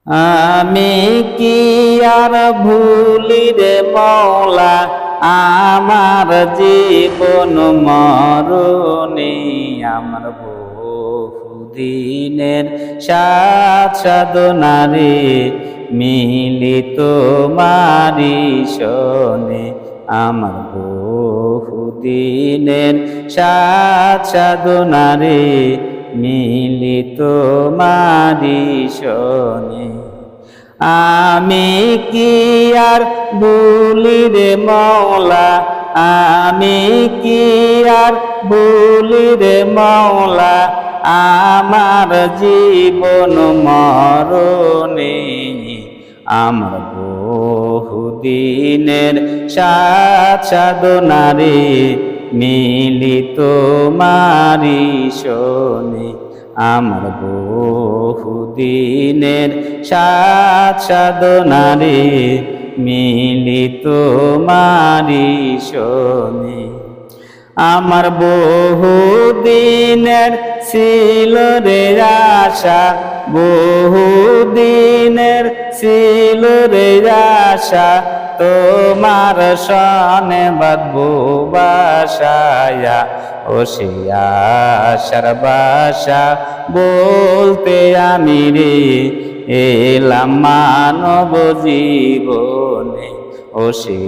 আমি কি আর ভুলি রে মওলা আমার জীবন মরণে, আমার বহুদিনের সাধ সাধনারে মিলিত মারি শোনে, আমার বহুদিনের সাধ সাধনারে মিলিত মারি শোনে। আমি কি আর ভুলি রে মওলা, আমি কি আর ভুলি রে মওলা আমার জীবন মরণে, আমার বহুদিনের সাধ সাধনারে মিলিত মারি শোনে, আমার বহুদিনের সাধ সাধনারে মিলিত মারি শোনে। আমার বহুদিনের ছিল রে আশা, বহুদিনের ছিল রে আশা তোমার সনে বাঁধবো বাসায়া, ও সে আশার বাসা বলতে আমি রে এলাম মানব জীবনে, ও সে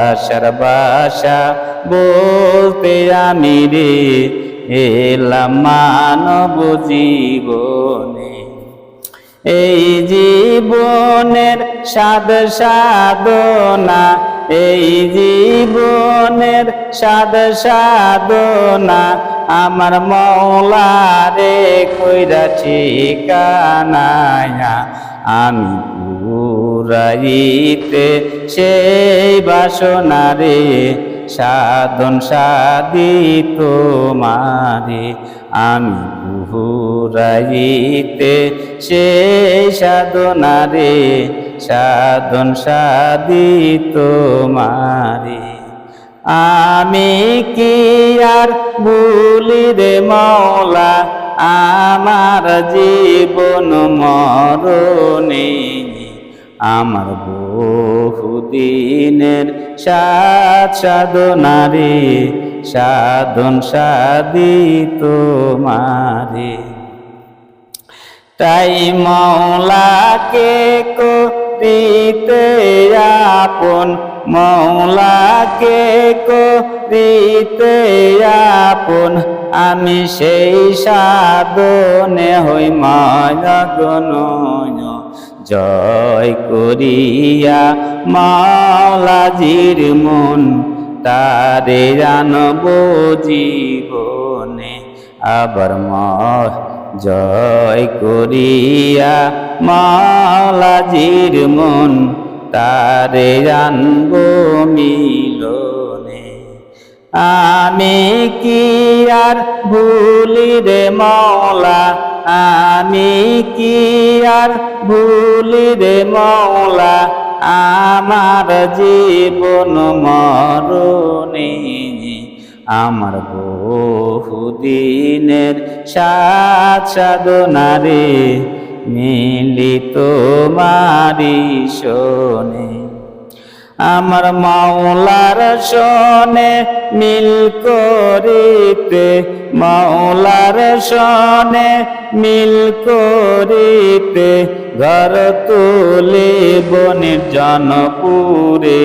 আশার বাসা বলতে আমি রে এলাম মানব জীবনে। এই জীবনের সাধ সাধনা, এই জীবনের সাধ সাধনা আমার মওলারে কইরা ঠিকানায়া, আমি পুরাইতে সেই বাসনারে সাধন সাধি তোমারে, আমি পুরাইতে সেই সাধনারে সাধন সাধি তোমারে। আমি কি আর ভুলি রে মওলা আমার জীবন মরণে, আমার বহুদিনের সাধ সাধনারে সাধন সাধি তোমারে। তাই মওলাকে করিতে আপন, মওলাকে করিতে আপন আমি সেই সাধনে হই মগ্ন, জয় করিয়া মাওলাজির মন তারে জানবো জীবনে, আবার জয় করিয়া মাওলাজির মন তারে জানবো মিলনে। আমি কি আর ভুলি রে মওলা, আমি কি আর ভুলি রে মওলা আমার জীবন মরণে, আমার বহুদিনের সাধ সাধনারে মিলিত মারি শোনে, আমার মাওলার শোনে মিল করিতে, মাওলার শোনে মিল করিতে ঘর তুলে বনের জনপুরে,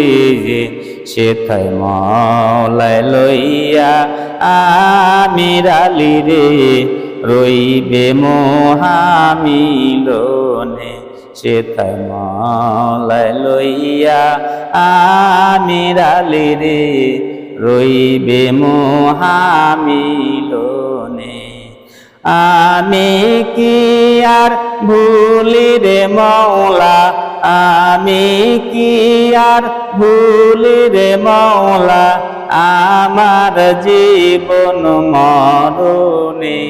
সেথায় মাওলায় লইয়া আমির আলী রে রইবে মহামিলনে, সেথায় মাওলায় লইয়া আমির আলী রে রইবে মহামিলনে। আমি কি আর ভুলি রে মওলা, আমি কি আর ভুলি রে মওলা আমার জীবন মরণে,